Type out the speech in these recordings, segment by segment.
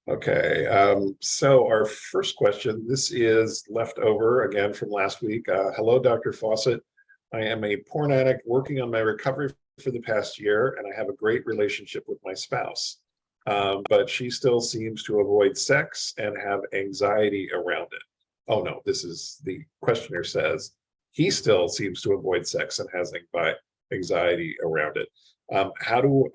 Okay, so our first question, this is left over again from last week. Hello, Dr. Fawcett. I am a porn addict working on my recovery for the past year, and I have a great relationship with my spouse. But she still seems to avoid sex and have anxiety around it. Oh no, this is the questioner says he still seems to avoid sex and has anxiety around it. How do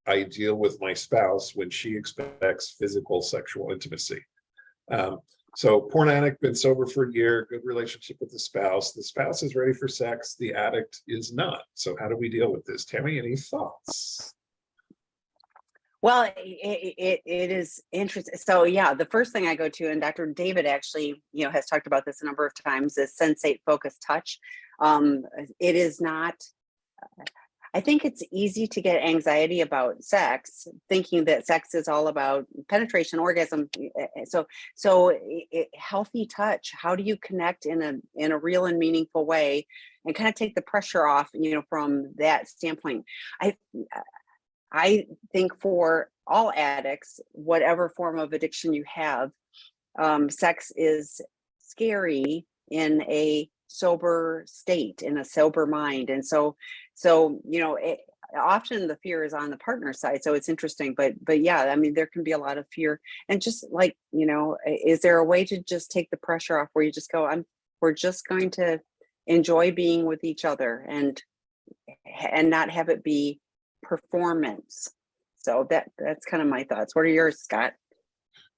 I deal with my spouse when she expects physical sexual intimacy? So porn addict, been sober for a year, good relationship with the spouse. The spouse is ready for sex, the addict is not. So how do we deal with this? Tammy, any thoughts? Well, it is interesting. So yeah, the first thing I go to, and Dr. David actually, has talked about this a number of times, is sensate, focus, touch. It is not. I think it's easy to get anxiety about sex, thinking that sex is all about penetration, orgasm. Healthy touch. How do you connect in a real and meaningful way, and kind of take the pressure off, from that standpoint. I think for all addicts, whatever form of addiction you have, sex is scary in a sober state, in a sober mind. And so often the fear is on the partner side. So it's interesting, but yeah, I mean, there can be a lot of fear. And just like, is there a way to just take the pressure off where you just go, we're just going to enjoy being with each other and not have it be performance. So that's kind of my thoughts. What are yours, Scott?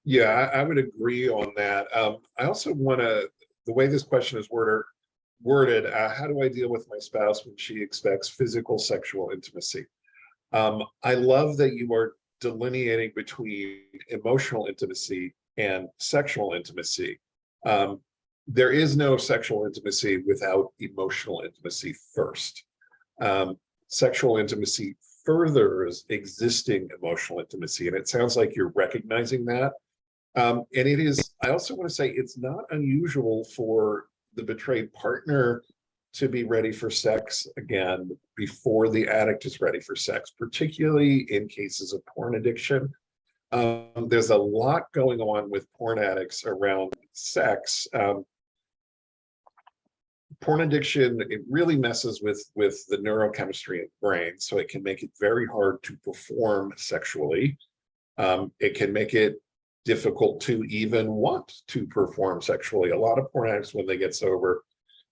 Yeah, I would agree on that. I also want to, the way this question is worded, how do I deal with my spouse when she expects physical sexual intimacy? I love that you are delineating between emotional intimacy and sexual intimacy. There is no sexual intimacy without emotional intimacy first. Sexual intimacy furthers existing emotional intimacy, and it sounds like you're recognizing that. And it is, I also want to say, it's not unusual for the betrayed partner to be ready for sex again before the addict is ready for sex, particularly in cases of porn addiction. There's a lot going on with porn addicts around sex. Porn addiction, it really messes with the neurochemistry of the brain, so it can make it very hard to perform sexually. It can make it difficult to even want to perform sexually. A lot of porn addicts, when they get sober,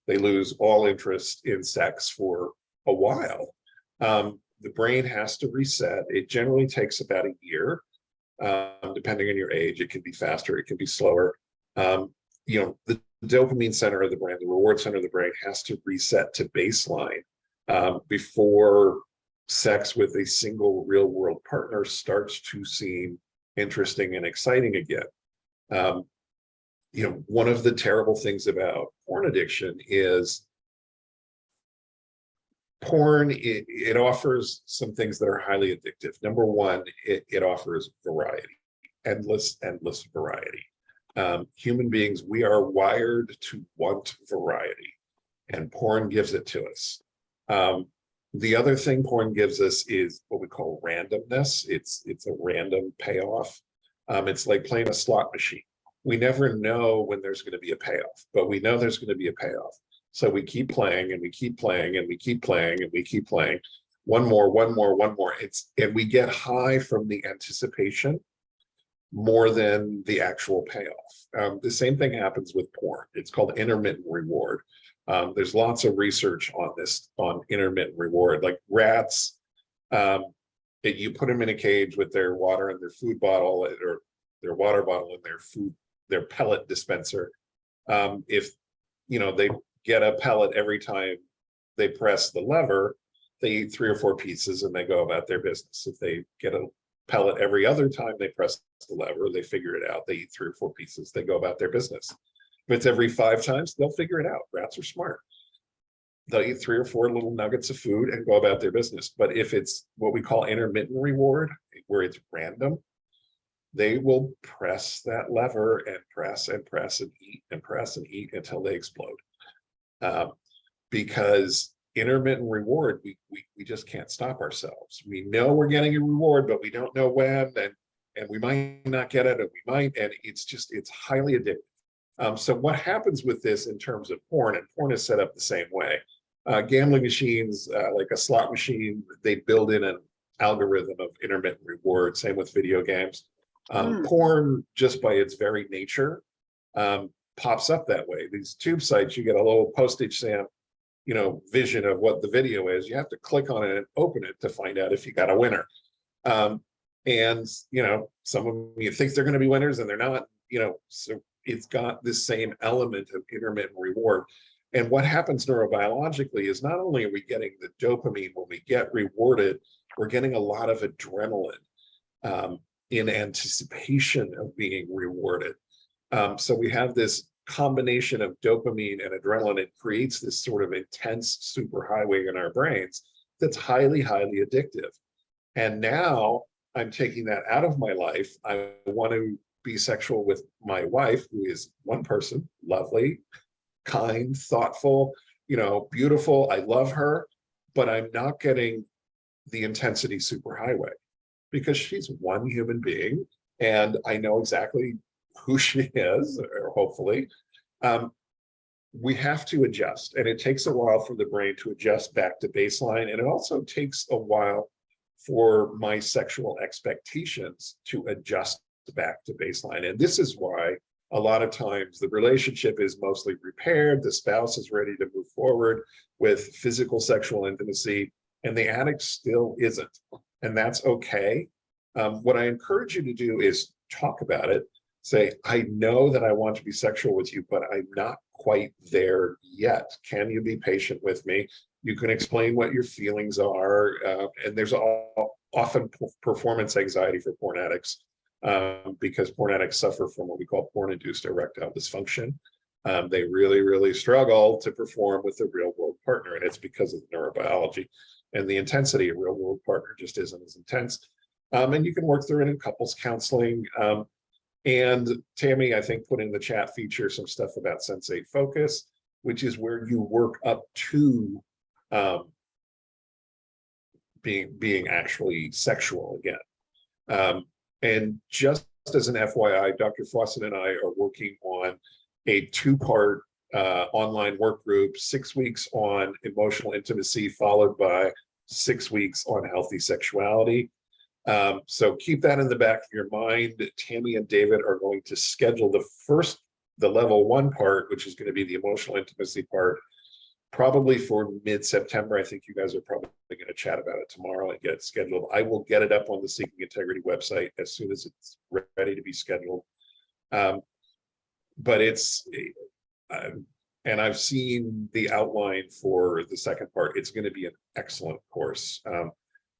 they lose all interest in sex for a while. The brain has to reset. It generally takes about a year, depending on your age. It can be faster, it can be slower. The dopamine center of the brain, the reward center of the brain, has to reset to baseline before sex with a single real world partner starts to seem interesting and exciting again. One of the terrible things about porn addiction is porn, it offers some things that are highly addictive. Number one, it offers variety, endless variety. Human beings, we are wired to want variety, and porn gives it to us. The other thing porn gives us is what we call randomness. It's a random payoff. It's like playing a slot machine. We never know when there's going to be a payoff, but we know there's going to be a payoff. So we keep playing and we keep playing and we keep playing and we keep playing. One more. And we get high from the anticipation more than the actual payoff. The same thing happens with porn. It's called intermittent reward. There's lots of research on this, on intermittent reward. Like rats, you put them in a cage with their water and their food bottle, or their water bottle and their pellet dispenser. If they get a pellet every time they press the lever, they eat 3 or 4 pieces and they go about their business. If they get a pellet every other time they press the lever, they figure it out, they eat 3 or 4 pieces, they go about their business. If it's every 5 times, they'll figure it out. Rats are smart. They'll eat 3 or 4 little nuggets of food and go about their business. But if it's what we call intermittent reward, where it's random, they will press that lever and press and press and eat and press and eat until they explode. Because intermittent reward, we just can't stop ourselves. We know we're getting a reward, but we don't know when. And and we might not get it, and we might, and it's highly addictive. So what happens with this in terms of porn, and porn is set up the same way. Gambling machines, like a slot machine, they build in an algorithm of intermittent reward. Same with video games. Porn, just by its very nature, pops up that way. These tube sites, you get a little postage stamp, vision of what the video is. You have to click on it and open it to find out if you got a winner. And some of you think they're going to be winners and they're not. So it's got this same element of intermittent reward. And what happens neurobiologically is not only are we getting the dopamine when we get rewarded, we're getting a lot of adrenaline in anticipation of being rewarded. So we have this combination of dopamine and adrenaline. It creates this sort of intense superhighway in our brains that's highly, highly addictive. And now I'm taking that out of my life. I want to be sexual with my wife, who is one person, lovely, kind, thoughtful, beautiful. I love her, but I'm not getting the intensity superhighway because she's one human being and I know exactly who she is, or hopefully. We have to adjust, and it takes a while for the brain to adjust back to baseline. And it also takes a while for my sexual expectations to adjust back to baseline. And this is why a lot of times the relationship is mostly repaired, the spouse is ready to move forward with physical sexual intimacy, and the addict still isn't. And that's okay. What I encourage you to do is talk about it. Say, I know that I want to be sexual with you, but I'm not quite there yet. Can you be patient with me? You can explain what your feelings are. And there's often performance anxiety for porn addicts because porn addicts suffer from what we call porn-induced erectile dysfunction. They really, really struggle to perform with a real-world partner, and it's because of the neurobiology. And the intensity of real-world partner just isn't as intense. And you can work through it in couples counseling. And Tami, I think, put in the chat feature some stuff about sensate focus, which is where you work up to being actually sexual again. And just as an FYI, Dr. Fawcett and I are working on a 2-part online work group, 6 weeks on emotional intimacy, followed by 6 weeks on healthy sexuality. So keep that in the back of your mind. Tami and David are going to schedule the level 1 part, which is going to be the emotional intimacy part, probably for mid-September. I think you guys are probably going to chat about it tomorrow and get it scheduled. I will get it up on the Seeking Integrity website as soon as it's ready to be scheduled. But and I've seen the outline for the second part. It's going to be an excellent course.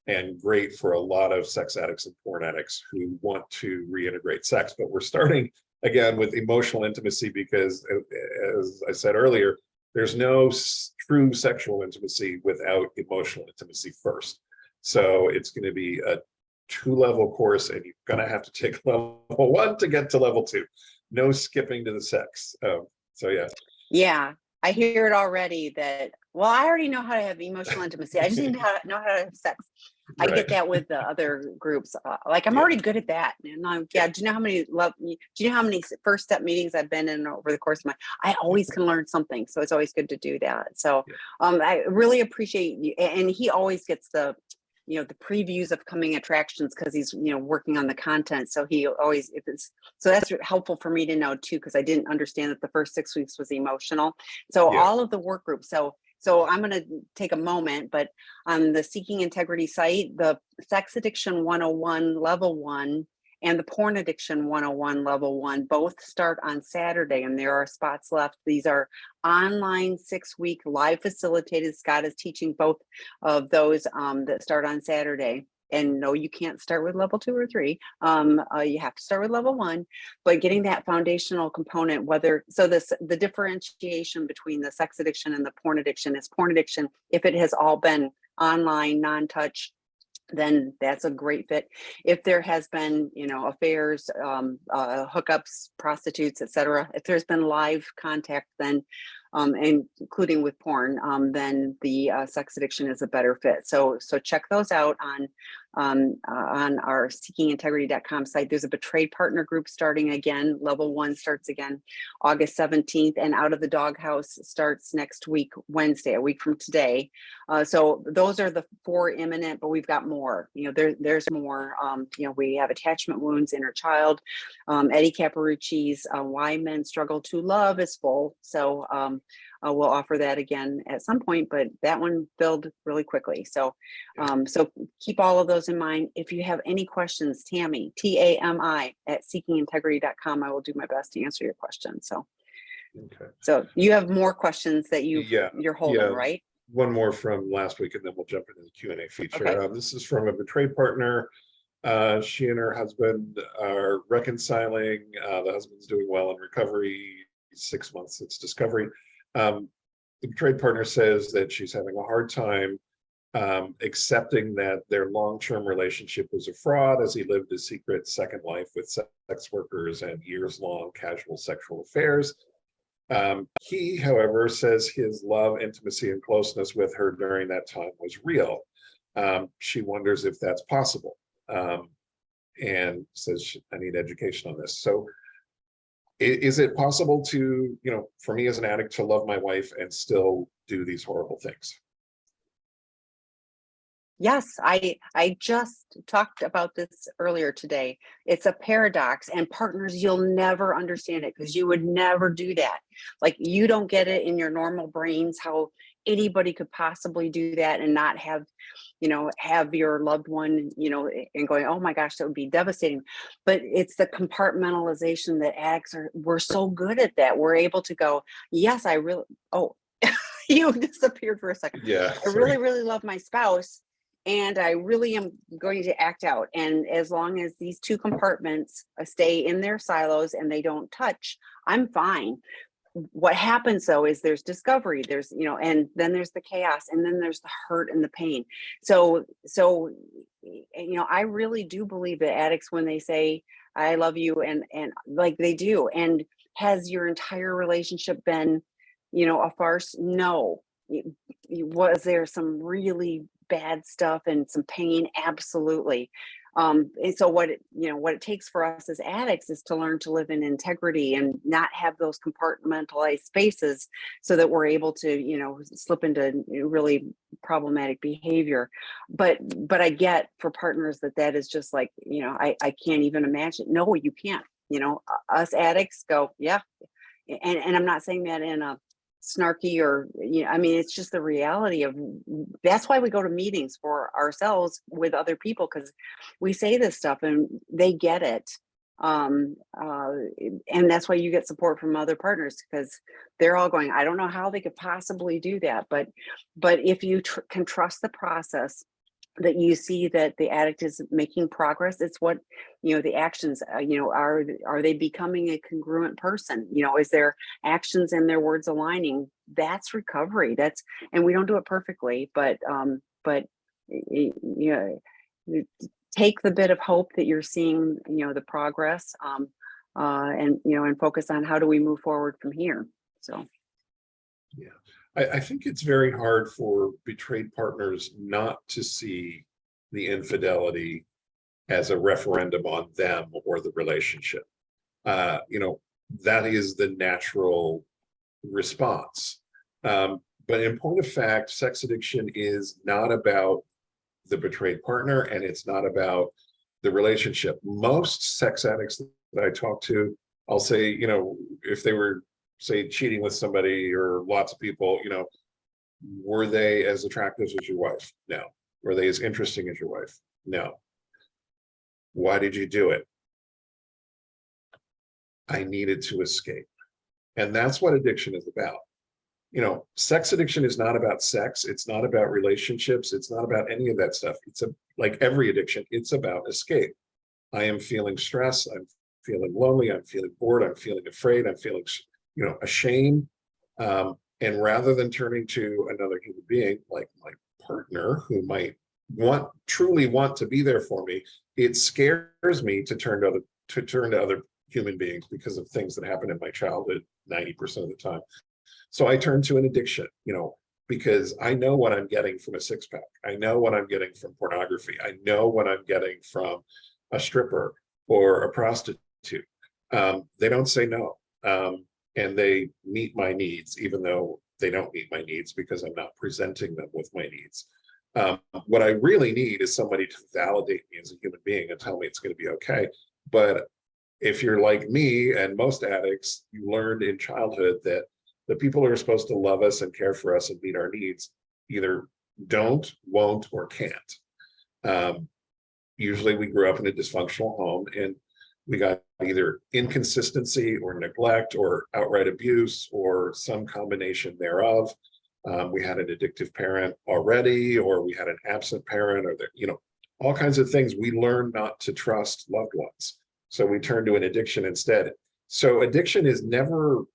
And great for a lot of sex addicts and porn addicts who want to reintegrate sex. But we're starting again with emotional intimacy because, as I said earlier, there's no true sexual intimacy without emotional intimacy first. So it's going to be a 2-level course, and you're going to have to take level 1 to get to level 2. No skipping to the sex. So yeah. Yeah, I hear it already that, well, I already know how to have emotional intimacy. I just need to know how to have sex. I get that with the other groups. Like I'm already good at that. And I'm, do you know how many first step meetings I've been in over the course of I always can learn something. So it's always good to do that. So I really appreciate you. And he always gets the previews of coming attractions because he's, working on the content. So he always, so that's helpful for me to know too, because I didn't understand that the first 6 weeks was emotional. So all of the work groups. So I'm going to take a moment, but on the Seeking Integrity site, the Sex Addiction 101 Level 1 and the Porn Addiction 101 Level 1 both start on Saturday, and there are spots left. These are online 6-week live facilitated. Scott is teaching both of those that start on Saturday. And no, you can't start with level 2 or 3. You have to start with level 1, but getting that foundational component, the differentiation between the sex addiction and the porn addiction is porn addiction. If it has all been online, non-touch, then that's a great fit. If there has been, affairs, hookups, prostitutes, etc., if there's been live contact, then including with porn, then the sex addiction is a better fit. So check those out on our seekingintegrity.com site. There's a betrayed partner group starting again. Level 1 starts again August 17th, and Out of the Doghouse starts next week, Wednesday, a week from today. So those are the 4 imminent, but we've got more. There's more. We have attachment wounds, inner child. Eddie Caparucci's Why Men Struggle to Love is full. So we'll offer that again at some point, but that one filled really quickly. So so keep all of those in mind. If you have any questions, Tami, Tami at seekingintegrity.com, I will do my best to answer your question. So, Okay. So you have more questions that you're holding, right? One more from last week, and then we'll jump into the Q&A feature. Okay. This is from a betrayed partner. She and her husband are reconciling. The husband's doing well in recovery. 6 months since discovery. The betrayed partner says that she's having a hard time accepting that their long-term relationship was a fraud, as he lived a secret second life with sex workers and years-long casual sexual affairs. He, however, says his love, intimacy, and closeness with her during that time was real. She wonders if that's possible, and says, I need education on this. So is it possible to, for me as an addict, to love my wife and still do these horrible things? Yes, I just talked about this earlier today. It's a paradox, and partners, you'll never understand it because you would never do that. Like, you don't get it in your normal brains how anybody could possibly do that and not have, have your loved one, and going, oh my gosh, that would be devastating. But it's the compartmentalization that addicts we're so good at that. We're able to go, yes, you disappeared for a second. Yeah. I really, really love my spouse, and I really am going to act out. And as long as these 2 compartments stay in their silos and they don't touch, I'm fine. What happens though is there's discovery, there's, and then there's the chaos, and then there's the hurt and the pain. So, I really do believe that addicts, when they say, I love you, and like they do, and has your entire relationship been, a farce? No. Was there some really bad stuff and some pain? Absolutely. And so what it takes for us as addicts is to learn to live in integrity and not have those compartmentalized spaces, so that we're able to, slip into really problematic behavior. But I get for partners that is just like, I can't even imagine. No, you can't. Us addicts go, yeah. And I'm not saying that in a snarky or, it's just the reality of, that's why we go to meetings for ourselves with other people, because we say this stuff and they get it. And that's why you get support from other partners, because they're all going, I don't know how they could possibly do that. But if you can trust the process, that you see that the addict is making progress, it's what, the actions, are they becoming a congruent person? Is their actions and their words aligning? That's recovery. And we don't do it perfectly, but take the bit of hope that you're seeing, the progress, and focus on how do we move forward from here. So. Yeah. I think it's very hard for betrayed partners not to see the infidelity as a referendum on them or the relationship. That is the natural response. But in point of fact, sex addiction is not about the betrayed partner, and it's not about the relationship. Most sex addicts that I talk to, I'll say, if they were, say, cheating with somebody or lots of people, were they as attractive as your wife? No. Were they as interesting as your wife? No. Why did you do it? I needed to escape. And that's what addiction is about. Sex addiction is not about sex. It's not about relationships. It's not about any of that stuff. It's like every addiction, it's about escape. I am feeling stress. I'm feeling lonely. I'm feeling bored. I'm feeling afraid. I'm feeling ashamed. And rather than turning to another human being like my partner, who might truly want to be there for me, it scares me to turn to other human beings because of things that happened in my childhood 90% of the time. So I turn to an addiction. because I know what I'm getting from a six pack. I know what I'm getting from pornography. I know what I'm getting from a stripper or a prostitute. They don't say no. And they meet my needs, even though they don't meet my needs because I'm not presenting them with my needs. What I really need is somebody to validate me as a human being and tell me it's going to be okay. But if you're like me and most addicts, you learned in childhood that the people who are supposed to love us and care for us and meet our needs either don't, won't, or can't. Usually we grew up in a dysfunctional home and we got either inconsistency or neglect or outright abuse or some combination thereof. We had an addictive parent already, or we had an absent parent, or all kinds of things. We learn not to trust loved ones. So we turn to an addiction instead. So addiction is never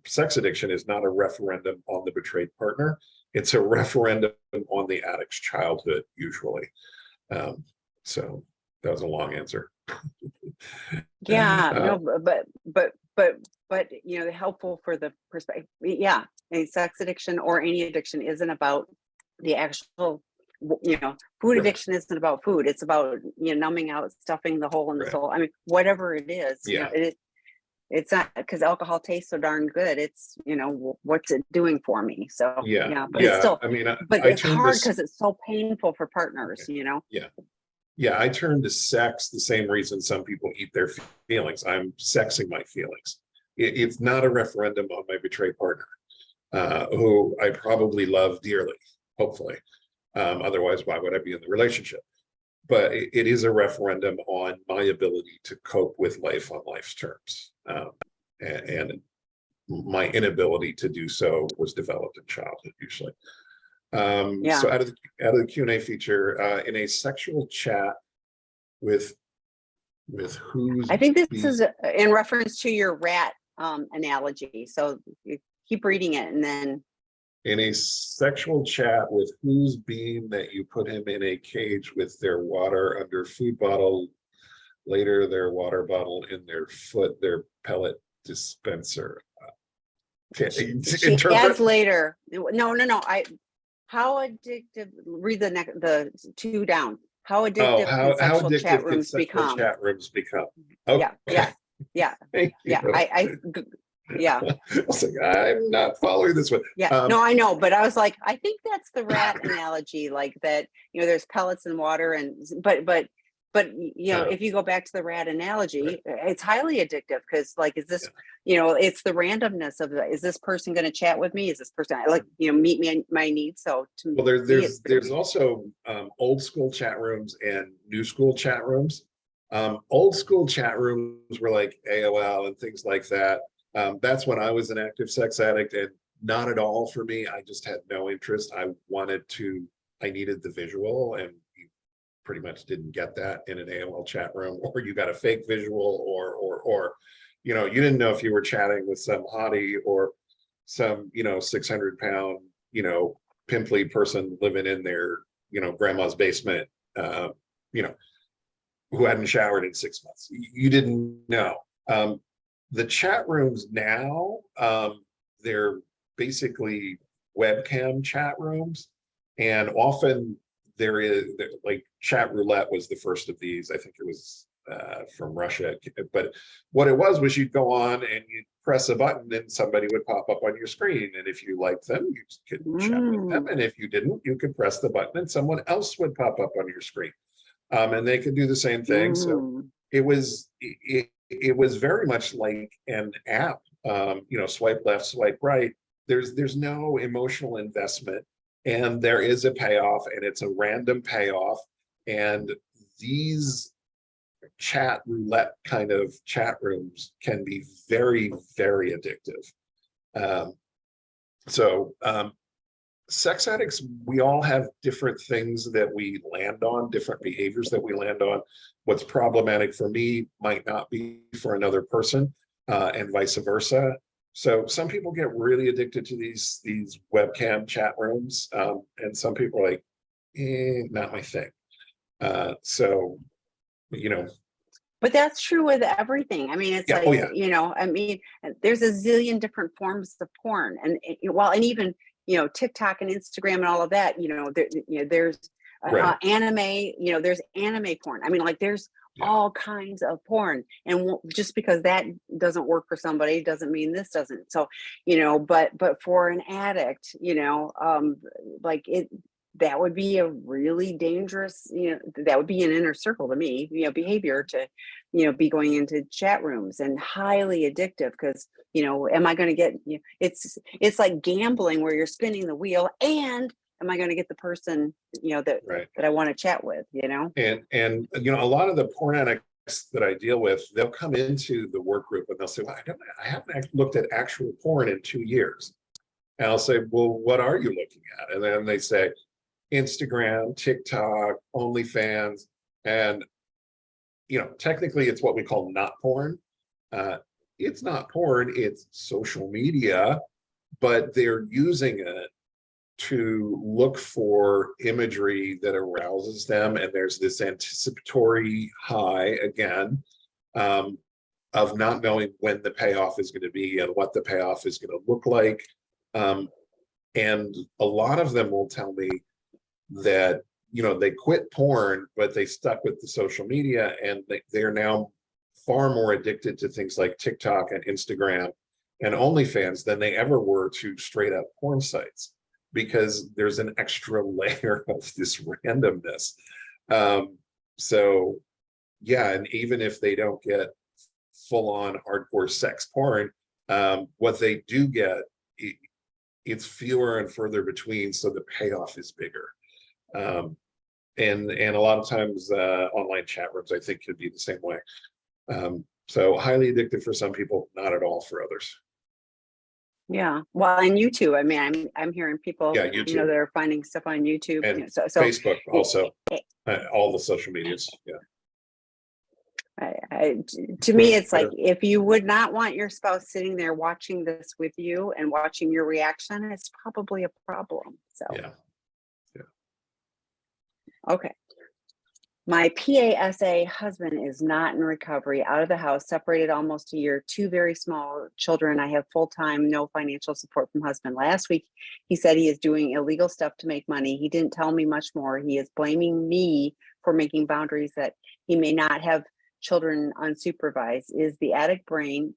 sex addiction is not a referendum on the betrayed partner. It's a referendum on the addict's childhood, usually. So that was a long answer. Yeah, no, but helpful for the perspective. Yeah, a sex addiction or any addiction isn't about the actual, food addiction isn't about food. It's about numbing out, stuffing the hole in the soul. I mean, whatever it is, it's not because alcohol tastes so darn good. It's what's it doing for me? So but it's still. I mean, but it's hard because it's so painful for partners. Yeah, I turn to sex the same reason some people eat their feelings. I'm sexing my feelings. It's not a referendum on my betrayed partner, who I probably love dearly, hopefully. Otherwise, why would I be in the relationship? But it is a referendum on my ability to cope with life on life's terms. And my inability to do so was developed in childhood, usually. So out of the Q&A feature, in a sexual chat with who's, I think this is in reference to your rat analogy. So you keep reading it, and then in a sexual chat with whose beam that you put him in a cage with their water under food bottle, later their water bottle in their foot, their pellet dispenser. She adds later. No. How addictive? Read the two down. How addictive can sexual chat rooms become? Chat rooms become. Okay. Yeah. I was like, I'm not following this one. No, I know, but I was like, I think that's the rat analogy, like that. There's pellets and water, but if you go back to the rat analogy, it's highly addictive because, like, is this, it's the randomness of is this person going to chat with me? Is this person meet me my needs? So there's also old school chat rooms and new school chat rooms. Old school chat rooms were like AOL and things like that. That's when I was an active sex addict, and not at all for me. I just had no interest. I needed the visual, and pretty much didn't get that in an AOL chat room, or you got a fake visual, or you didn't know if you were chatting with some hottie or some 600-pound pimply person living in their grandma's basement, who hadn't showered in 6 months. You didn't know. The chat rooms now, they're basically webcam chat rooms, and often there is like chat roulette was the first of these. I think it was from Russia, but what it was you'd go on and you'd press a button and somebody would pop up on your screen, and if you liked them, you could chat with them, and if you didn't, you could press the button and someone else would pop up on your screen, and they could do the same thing. So it was very much like an app. Swipe left, swipe right. There's no emotional investment, and there is a payoff, and it's a random payoff. And these chat roulette kind of chat rooms can be very, very addictive. Sex addicts, we all have different things that we land on, different behaviors that we land on. What's problematic for me might not be for another person, and vice versa. So some people get really addicted to these webcam chat rooms, and some people are like, not my thing. But that's true with everything. I mean, it's I mean, there's a zillion different forms of porn, and even TikTok and Instagram and all of that, there's Right. anime, there's anime porn. I mean, like there's Yeah. all kinds of porn, and just because that doesn't work for somebody doesn't mean this doesn't. So, but for an addict, like that would be a really dangerous, that would be an inner circle to me, behavior to, be going into chat rooms, and highly addictive because, am I going to get, it's like gambling where you're spinning the wheel, and am I going to get the person, that Right. I want to chat with, And a lot of the porn addicts that I deal with, they'll come into the work group and they'll say, well, I haven't looked at actual porn in 2 years. And I'll say, well, what are you looking at? And then they say, Instagram, TikTok, OnlyFans, and technically it's what we call not porn. It's not porn, it's social media, but they're using it to look for imagery that arouses them, and there's this anticipatory high again, of not knowing when the payoff is going to be and what the payoff is going to look like. And a lot of them will tell me that they quit porn, but they stuck with the social media, and they're now far more addicted to things like TikTok and Instagram and OnlyFans than they ever were to straight up porn sites, because there's an extra layer of this randomness. So yeah, and even if they don't get full-on hardcore sex porn, what they do get, it's fewer and further between, so the payoff is bigger. And a lot of times online chat rooms, I think, could be the same way. So highly addictive for some people, not at all for others. Yeah, well, and YouTube. I mean, I'm hearing people, Yeah, YouTube. that are finding stuff on YouTube, And so Facebook also, all the social medias. Yeah. To me, it's like, if you would not want your spouse sitting there watching this with you and watching your reaction, it's probably a problem. So yeah. Okay. My PASA husband is not in recovery, out of the house, separated almost a year, 2 very small children. I have full-time, no financial support from husband. Last week, he said he is doing illegal stuff to make money. He didn't tell me much more. He is blaming me for making boundaries that he may not have children unsupervised. Is the addict brain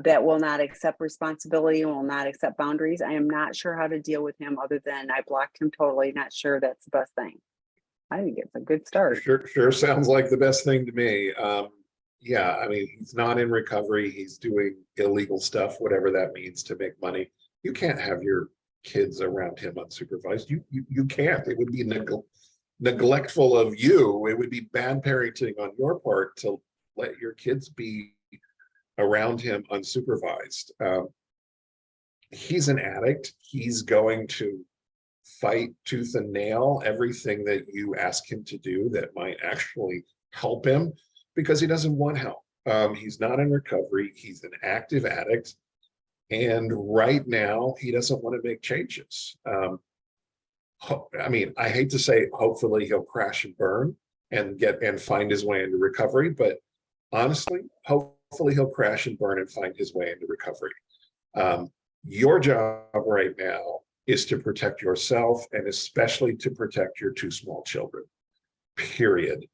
that will not accept responsibility and will not accept boundaries? I am not sure how to deal with him other than I blocked him totally. Not sure that's the best thing. I think it's a good start. Sure sounds like the best thing to me. Yeah, I mean, he's not in recovery. He's doing illegal stuff, whatever that means, to make money. You can't have your kids around him unsupervised. You can't. It would be neglectful of you. It would be bad parenting on your part to let your kids be around him unsupervised. He's an addict. He's going to fight tooth and nail everything that you ask him to do that might actually help him, because he doesn't want help. He's not in recovery. He's an active addict, and right now he doesn't want to make changes. I mean, I hate to say, hopefully he'll crash and burn and find his way into recovery, but honestly, hopefully he'll crash and burn and find his way into recovery. Your job right now is to protect yourself, and especially to protect your 2 small children, period.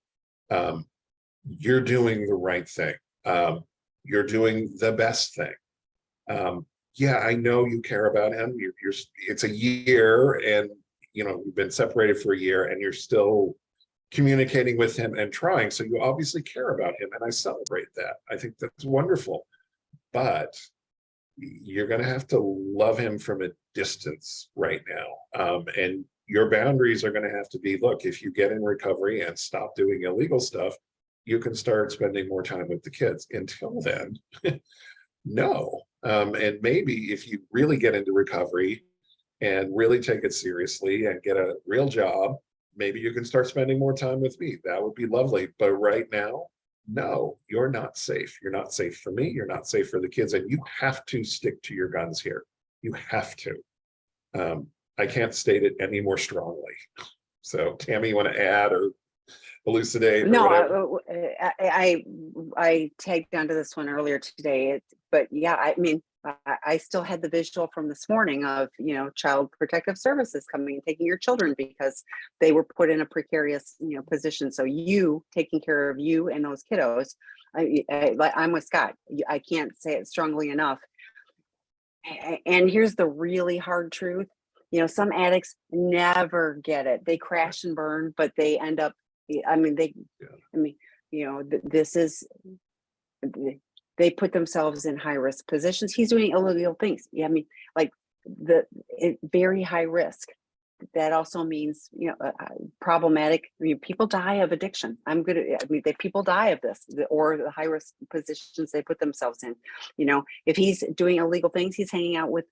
You're doing the right thing. You're doing the best thing. Yeah, I know you care about him. It's a year, and you've been separated for a year, and you're still communicating with him and trying. So you obviously care about him, and I celebrate that. I think that's wonderful. But you're going to have to love him from a distance right now. And your boundaries are going to have to be, look, if you get in recovery and stop doing illegal stuff, you can start spending more time with the kids. Until then, no. And maybe if you really get into recovery and really take it seriously and get a real job, maybe you can start spending more time with me. That would be lovely. But right now, no, you're not safe. You're not safe for me. You're not safe for the kids. And you have to stick to your guns here. You have to. I can't state it any more strongly. So Tami, you want to add or elucidate? No, I tagged onto this one earlier today, but yeah, I mean, I still had the visual from this morning of, Child Protective Services coming and taking your children because they were put in a precarious, position. So you taking care of you and those kiddos. I'm with Scott. I can't say it strongly enough. And here's the really hard truth. Some addicts never get it. They crash and burn, but they end up, this is, they put themselves in high risk positions. He's doing illegal things. Yeah, very high risk. That also means, problematic. People die of addiction. People die of this, or the high risk positions they put themselves in. If he's doing illegal things, he's hanging out with,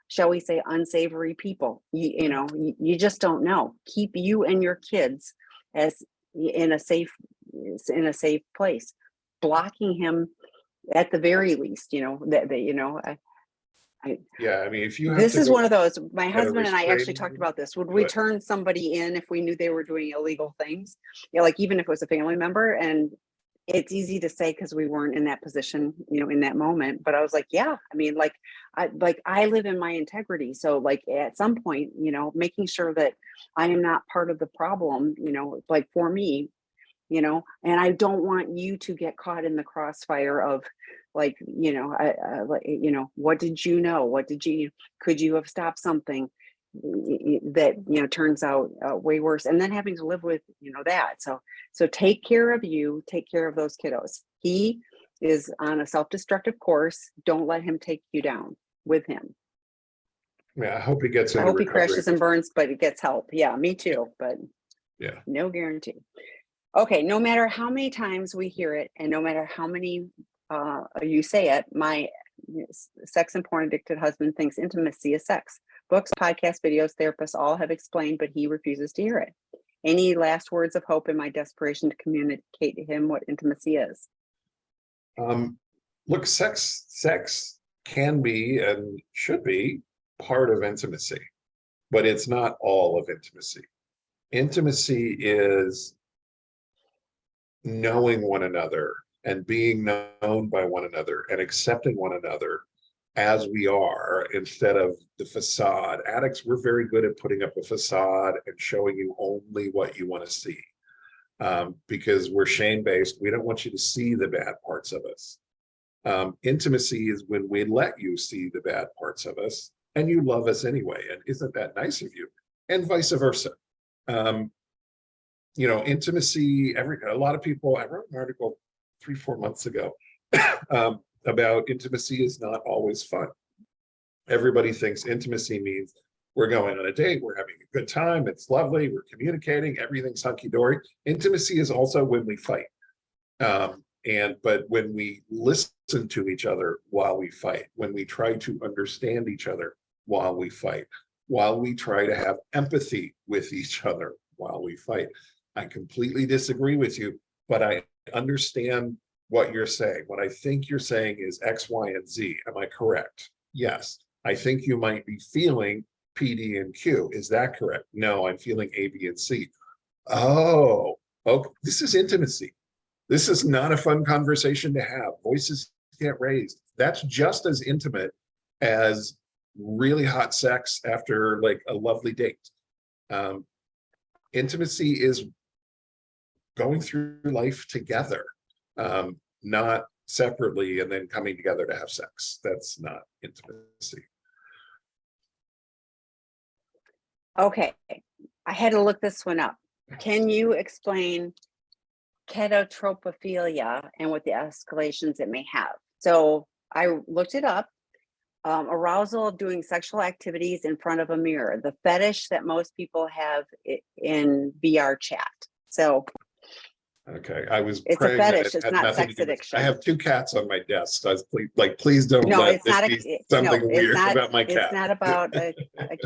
shall we say, unsavory people. You just don't know. Keep you and your kids as in a safe place. Blocking him at the very least, if you have this to is go one of those. My get a husband and I actually restraining talked about this. Would order, we but turn somebody in if we knew they were doing illegal things? Even if it was a family member. And it's easy to say because we weren't in that position, in that moment. But I was like, yeah, I live in my integrity. So at some point, making sure that I am not part of the problem, for me, and I don't want you to get caught in the crossfire of what did you know? Could you have stopped something that, turns out way worse, and then having to live with, that. So take care of you, take care of those kiddos. He is on a self-destructive course. Don't let him take you down with him. I hope he gets I into hope he recovery. crashes and burns, but he gets help. Yeah, me too, but Yeah. no guarantee. Okay, no matter how many times we hear it, and no matter how many you say it, my sex and porn addicted husband thinks intimacy is sex. Books, podcasts, videos, therapists all have explained, but he refuses to hear it. Any last words of hope in my desperation to communicate to him what intimacy is? Look, sex can be and should be part of intimacy, but it's not all of intimacy. Intimacy is knowing one another and being known by one another and accepting one another as we are, instead of the facade. Addicts, we're very good at putting up a facade and showing you only what you want to see, because we're shame-based. We don't want you to see the bad parts of us. Intimacy is when we let you see the bad parts of us and you love us anyway. And isn't that nice of you? And vice versa. Intimacy, a lot of people, I wrote an article 3-4 months ago about intimacy is not always fun. Everybody thinks intimacy means we're going on a date, we're having a good time, it's lovely, we're communicating, everything's hunky-dory. Intimacy is also when we fight. But when we listen to each other while we fight, when we try to understand each other while we fight, while we try to have empathy with each other while we fight. I completely disagree with you, but I understand what you're saying. What I think you're saying is X, Y, and Z. Am I correct? Yes. I think you might be feeling P, D, and Q. Is that correct? No, I'm feeling A, B, and C. Oh, okay. This is intimacy. This is not a fun conversation to have. Voices get raised. That's just as intimate as really hot sex after a lovely date. Intimacy is going through life together, not separately and then coming together to have sex. That's not intimacy. Okay, I had to look this one up. Can you explain ketotropophilia and what the escalations it may have? So I looked it up. Arousal of doing sexual activities in front of a mirror, the fetish that most people have in VR chat. So okay, I was it's praying a fetish. that it It's had not nothing sex to do with. addiction. I have 2 cats on my desk. So I was please don't No, let it's this not be something weird about my cat. It's not about a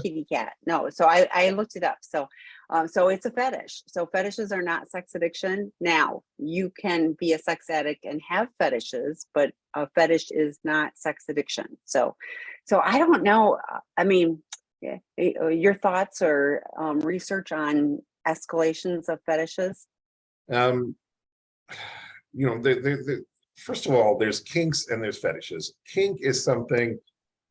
kitty cat. No. So I looked it up. So it's a fetish. So fetishes are not sex addiction. Now you can be a sex addict and have fetishes, but a fetish is not sex addiction. So I don't know. I mean, your thoughts or research on escalations of fetishes? First of all, there's kinks and there's fetishes. Kink is something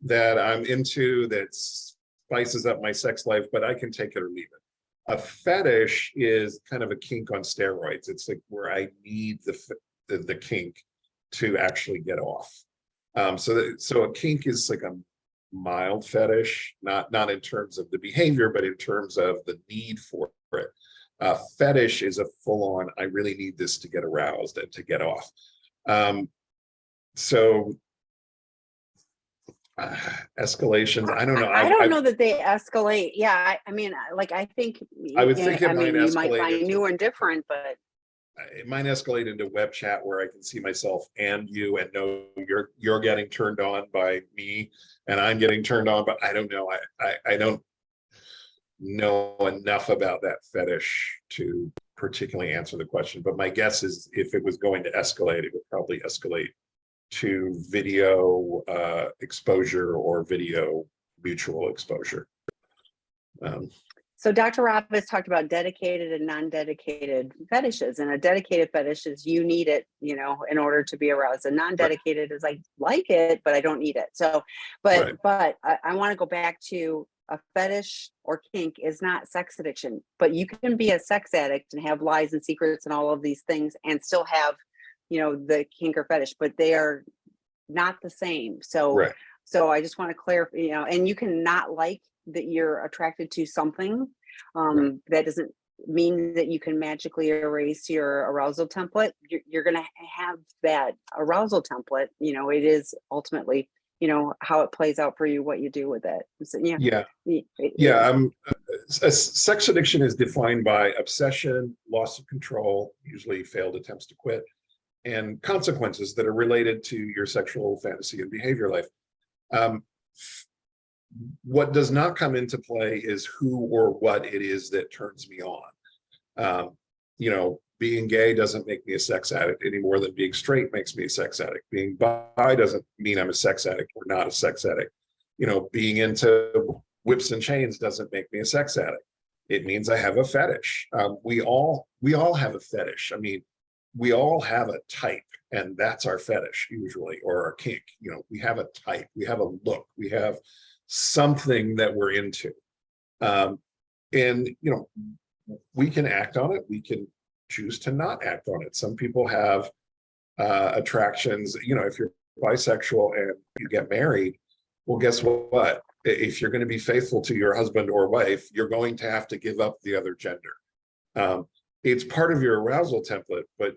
that I'm into that spices up my sex life, but I can take it or leave it. A fetish is kind of a kink on steroids. It's like where I need the kink to actually get off. So a kink is like a mild fetish, not in terms of the behavior, but in terms of the need for it. Fetish is a full-on, I really need this to get aroused and to get off. So escalations, I don't know. I don't know that they escalate. Yeah, I mean, like I think I would think it might you might escalate find into, new and different, but it might escalate into web chat where I can see myself and you and know you're getting turned on by me and I'm getting turned on, but I don't know. I don't know enough about that fetish to particularly answer the question, but my guess is if it was going to escalate, it would probably escalate to video exposure or video mutual exposure. So Dr. Rob has talked about dedicated and non-dedicated fetishes, and a dedicated fetish is you need it, in order to be aroused. A non-dedicated is I like it, but I don't need it. So, but I want to go back to a fetish or kink is not sex addiction, but you can be a sex addict and have lies and secrets and all of these things and still have, the kink or fetish, but they are not the same. So, so I just want to clarify, and you can not like that you're attracted to something. That doesn't mean that you can magically erase your arousal template. You're going to have that arousal template. It is ultimately, how it plays out for you, what you do with it. So, sex addiction is defined by obsession, loss of control, usually failed attempts to quit, and consequences that are related to your sexual fantasy and behavior life. What does not come into play is who or what it is that turns me on. Being gay doesn't make me a sex addict any more than being straight makes me a sex addict. Being bi doesn't mean I'm a sex addict or not a sex addict. Being into whips and chains doesn't make me a sex addict. It means I have a fetish. We all have a fetish. I mean, we all have a type, and that's our fetish usually, or our kink. We have a type, we have a look, we have something that we're into. And we can act on it, we can choose to not act on it. Some people have attractions, if you're bisexual and you get married, well, guess what? If you're going to be faithful to your husband or wife, you're going to have to give up the other gender. It's part of your arousal template, but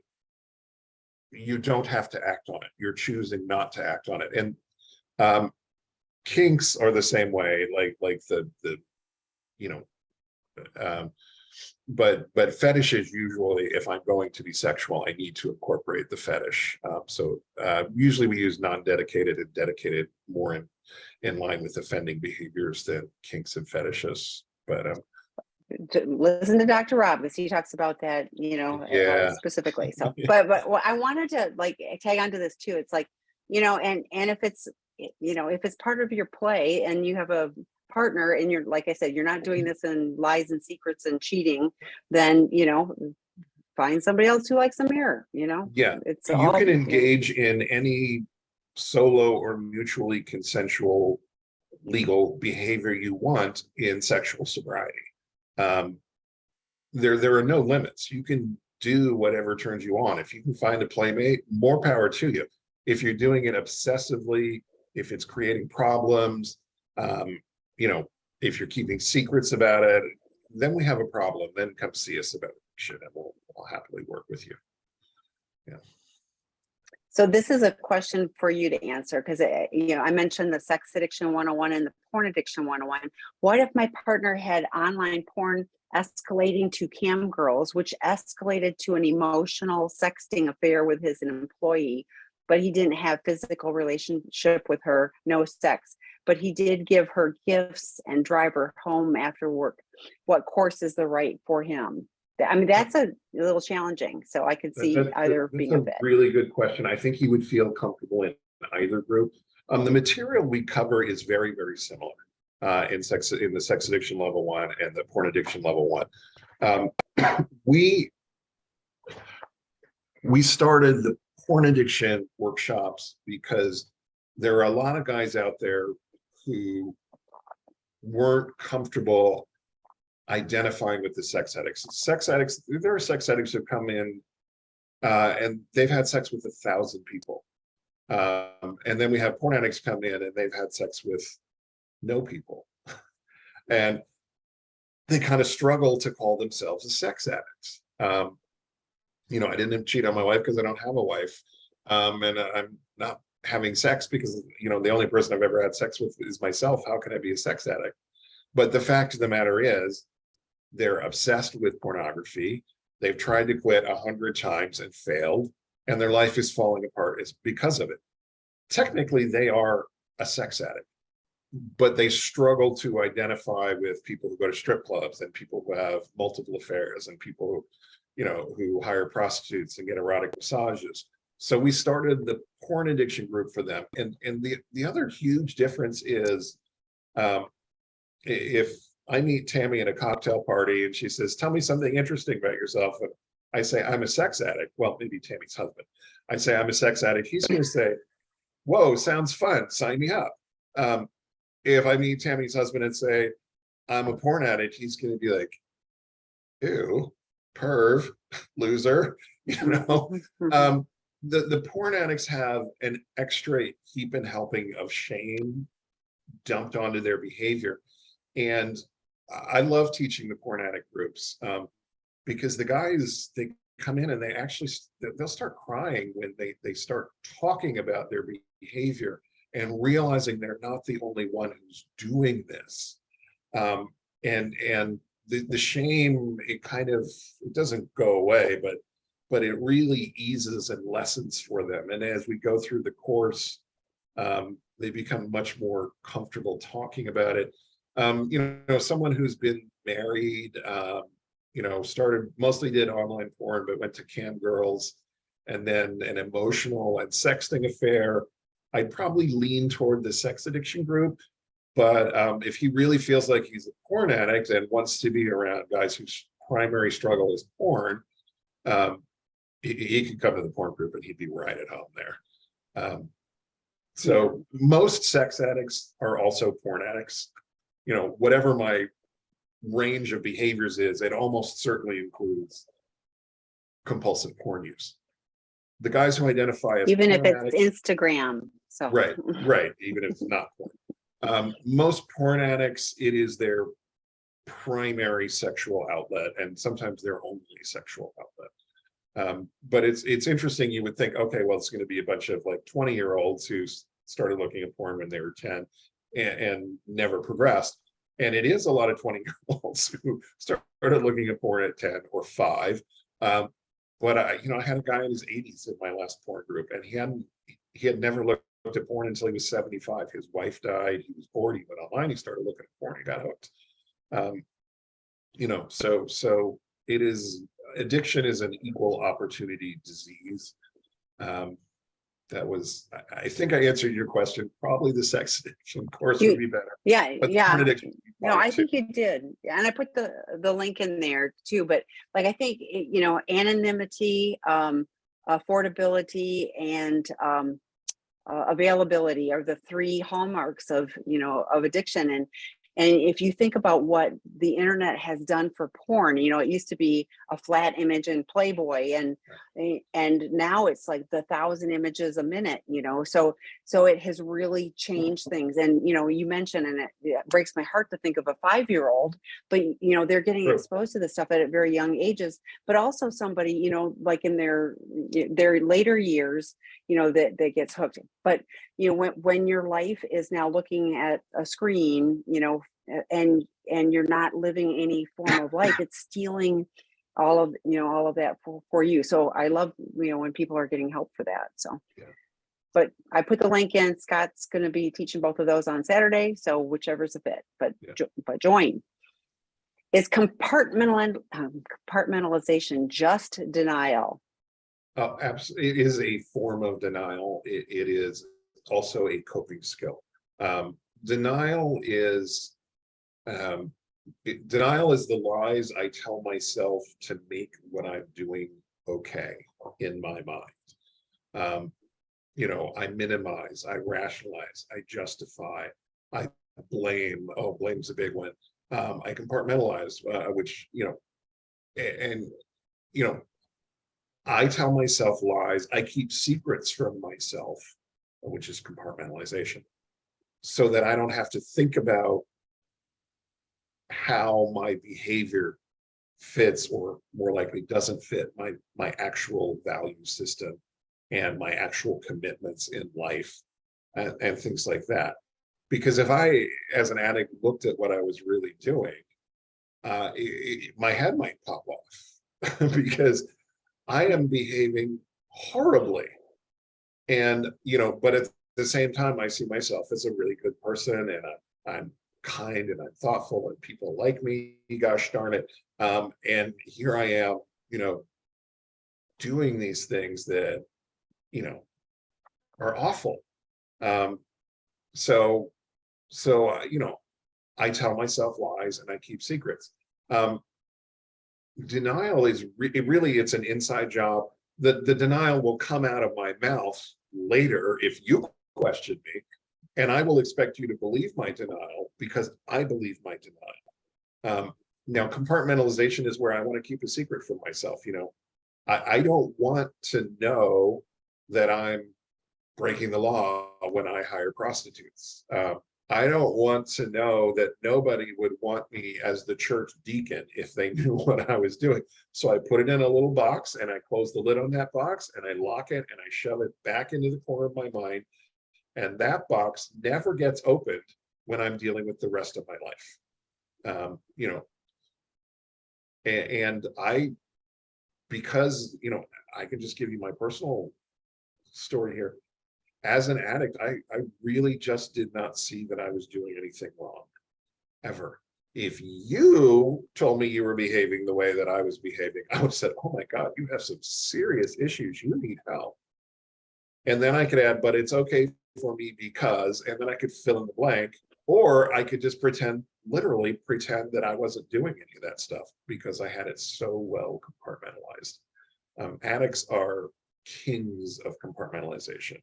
you don't have to act on it. You're choosing not to act on it. And kinks are the same way, like but fetishes, usually if I'm going to be sexual, I need to incorporate the fetish. So usually we use non-dedicated and dedicated more in line with offending behaviors than kinks and fetishes. But listen to Dr. Rob because he talks about that, specifically. So, but I wanted to tag onto this too. It's like, and if it's, if it's part of your play and you have a partner and you're, like I said, you're not doing this in lies and secrets and cheating, then, find somebody else who likes a mirror, it's you can engage in any solo or mutually consensual legal behavior you want in sexual sobriety. There are no limits. You can do whatever turns you on. If you can find a playmate, more power to you. If you're doing it obsessively, if it's creating problems, if you're keeping secrets about it, then we have a problem. Then come see us about it, and we'll happily work with you. Yeah. So this is a question for you to answer because, I mentioned the sex addiction 101 and the porn addiction 101. What if my partner had online porn escalating to cam girls, which escalated to an emotional sexting affair with his employee, but he didn't have physical relationship with her, no sex, but he did give her gifts and drive her home after work? What course is the right for him? I mean, that's a little challenging. So I could see either being a fit. Really good question. I think he would feel comfortable in either group. The material we cover is very, very similar in the sex addiction level 1 and the porn addiction level 1. We started the porn addiction workshops because there are a lot of guys out there who weren't comfortable identifying with the sex addicts. Sex addicts, there are sex addicts who come in and they've had sex with 1,000 people. And then we have porn addicts come in and they've had sex with no people. And they kind of struggle to call themselves a sex addicts. You know, I didn't cheat on my wife because I don't have a wife. And I'm not having sex because, you know, the only person I've ever had sex with is myself. How can I be a sex addict? But the fact of the matter is, they're obsessed with pornography. They've tried to quit 100 times and failed, and their life is falling apart. It's because of it. Technically, they are a sex addict, but they struggle to identify with people who go to strip clubs and people who have multiple affairs and people who, you know, who hire prostitutes and get erotic massages. So we started the porn addiction group for them. And the other huge difference is, if I meet Tammy at a cocktail party and she says, tell me something interesting about yourself, and I say, I'm a sex addict. Well, maybe Tammy's husband. I say, I'm a sex addict. He's going to say, whoa, sounds fun. Sign me up. If I meet Tammy's husband and say, I'm a porn addict, he's going to be like, ew, perv, loser, you know. The porn addicts have an extra heaping helping of shame dumped onto their behavior. And I love teaching the porn addict groups, because the guys, they come in and they actually, they'll start crying when they start talking about their behavior and realizing they're not the only one who's doing this. And the shame, it doesn't go away, but it really eases and lessens for them. And as we go through the course, they become much more comfortable talking about it. You know, someone who's been married, you know, mostly did online porn, but went to cam girls, and then an emotional and sexting affair. I'd probably lean toward the sex addiction group, but if he really feels like he's a porn addict and wants to be around guys whose primary struggle is porn, he could come to the porn group and he'd be right at home there. So most sex addicts are also porn addicts. You know, whatever my range of behaviors is, it almost certainly includes compulsive porn use. The guys who identify as even if porn it's addicts, Instagram. So right, even if it's not porn. Most porn addicts, it is their primary sexual outlet, and sometimes their only sexual outlet. But it's interesting. You would think, okay, well, it's going to be a bunch of like 20-year-olds who started looking at porn when they were 10 and never progressed. And it is a lot of 20-year-olds who started looking at porn at 10 or 5. But I had a guy in his 80s in my last porn group, and he had never looked at porn until he was 75. His wife died. He was bored. He went online. He started looking at porn. He got hooked. You know, so it is, addiction is an equal opportunity disease. I think I answered your question. Probably the sex addiction course would be better. Yeah, But yeah. porn addiction, No, I think you did. And I put the link in there too. But like, I think, you know, anonymity, affordability, and availability are the 3 hallmarks of, you know, of addiction. And if you think about what the internet has done for porn, you know, it used to be a flat image in Playboy, and now it's like the 1,000 images a minute, you know, so it has really changed things. And, you know, you mentioned, and it breaks my heart to think of a 5-year-old, but, you know, they're getting exposed to this stuff at very young ages, but also somebody, you know, like in their later years, you know, that gets hooked. But, you know, when your life is now looking at a screen, you know, and you're not living any form of life, it's stealing all of that for you. So I love, you know, when people are getting help for that. So but I put the link in. Scott's going to be teaching both of those on Saturday, so whichever's a fit, but join. Is compartmentalization just denial? Oh, absolutely. It is a form of denial. It is also a coping skill. Denial is the lies I tell myself to make what I'm doing okay in my mind. You know, I minimize, I rationalize, I justify. I blame. Oh, blame's a big one. I compartmentalize, which, and, you know, I tell myself lies. I keep secrets from myself, which is compartmentalization, so that I don't have to think about how my behavior fits, or more likely doesn't fit, my actual value system and my actual commitments in life, and things like that. Because if I, as an addict, looked at what I was really doing, my head might pop off because I am behaving horribly. And, but at the same time, I see myself as a really good person, and I'm kind and I'm thoughtful and people like me, gosh darn it. And here I am, doing these things that, are awful. So, I tell myself lies and I keep secrets. Denial is really, it's an inside job. The denial will come out of my mouth later if you question me, and I will expect you to believe my denial because I believe my denial. Now, compartmentalization is where I want to keep a secret from myself. I don't want to know that I'm breaking the law when I hire prostitutes. I don't want to know that nobody would want me as the church deacon if they knew what I was doing. So I put it in a little box and I close the lid on that box and I lock it and I shove it back into the corner of my mind. And that box never gets opened when I'm dealing with the rest of my life. And because, I can just give you my personal story here. As an addict, I really just did not see that I was doing anything wrong, ever. If you told me you were behaving the way that I was behaving, I would have said, oh my God, you have some serious issues. You need help. And then I could add, but it's okay for me because, and then I could fill in the blank, or I could just literally pretend that I wasn't doing any of that stuff because I had it so well compartmentalized. Addicts are kings of compartmentalization.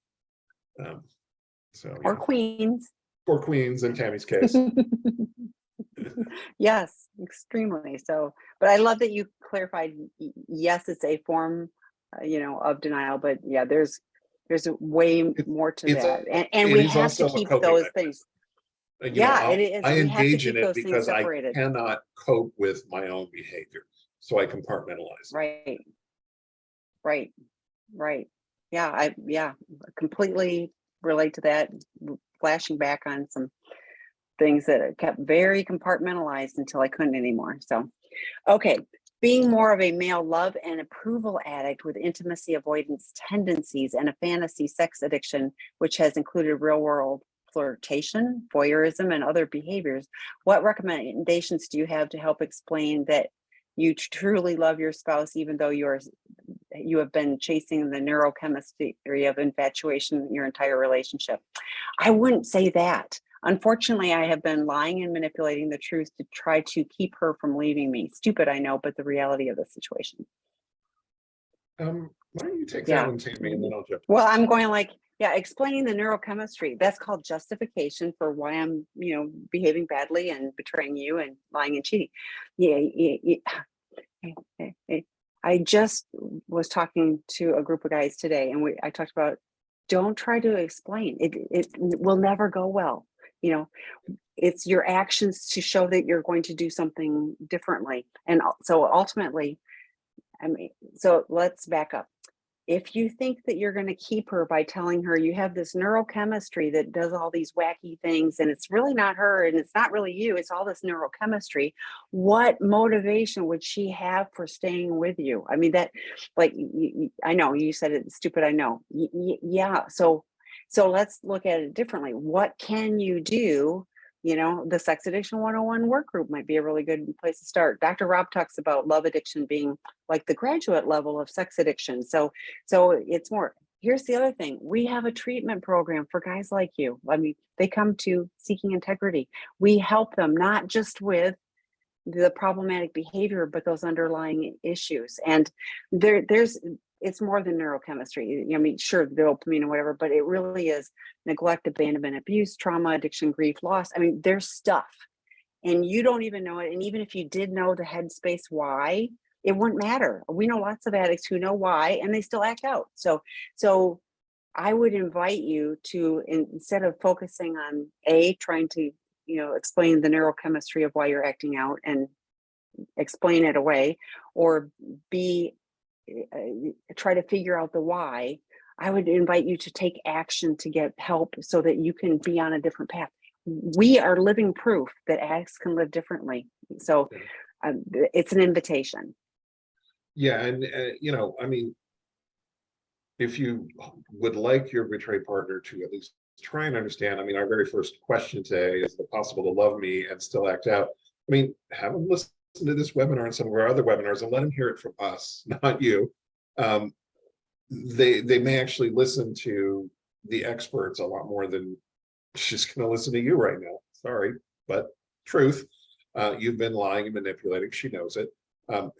Or queens. Or queens in Tammy's case. Yes, extremely so. But I love that you clarified, yes, it's a form, of denial, but yeah, there's way more to that. And we have to keep those things. Yeah, it is. I We have to engage in keep it those things because I separated. cannot cope with my own behavior. So I compartmentalize. Right. Yeah, I completely relate to that. Flashing back on some things that kept very compartmentalized until I couldn't anymore. So, okay. Being more of a male love and approval addict with intimacy avoidance tendencies and a fantasy sex addiction, which has included real world flirtation, voyeurism, and other behaviors. What recommendations do you have to help explain that you truly love your spouse, even though you have been chasing the neurochemistry of infatuation your entire relationship? I wouldn't say that. Unfortunately, I have been lying and manipulating the truth to try to keep her from leaving me. Stupid, I know, but the reality of the situation. Why don't you take that one, Tammy, and then I'll jump. Well, I'm going explaining the neurochemistry. That's called justification for why I'm, behaving badly and betraying you and lying and cheating. I just was talking to a group of guys today, and I talked about, don't try to explain. It will never go well. It's your actions to show that you're going to do something differently. And so ultimately, so let's back up. If you think that you're going to keep her by telling her you have this neurochemistry that does all these wacky things, and it's really not her and it's not really you, it's all this neurochemistry, what motivation would she have for staying with you? I mean, that, I know you said it's stupid. I know. Yeah. So let's look at it differently. What can you do? The Sex Addiction 101 work group might be a really good place to start. Dr. Rob talks about love addiction being like the graduate level of sex addiction. So it's more. Here's the other thing. We have a treatment program for guys like you. I mean, they come to Seeking Integrity. We help them not just with the problematic behavior, but those underlying issues. And there's it's more than neurochemistry. I mean, sure, the dopamine or whatever, but it really is neglect, abandonment, abuse, trauma, addiction, grief, loss. I mean, there's stuff and you don't even know it. And even if you did know the headspace why, it wouldn't matter. We know lots of addicts who know why and they still act out. So I would invite you to, instead of focusing on trying to, explain the neurochemistry of why you're acting out and explain it away, or B, try to figure out the why. I would invite you to take action to get help so that you can be on a different path. We are living proof that addicts can live differently. So it's an invitation. Yeah, and I mean, if you would like your betrayed partner to at least try and understand, I mean, our very first question today is it possible to love me and still act out? I mean, have them listen to this webinar and some of our other webinars and let them hear it from us, not you. They may actually listen to the experts a lot more than she's going to listen to you right now. Sorry, but truth. You've been lying and manipulating. She knows it.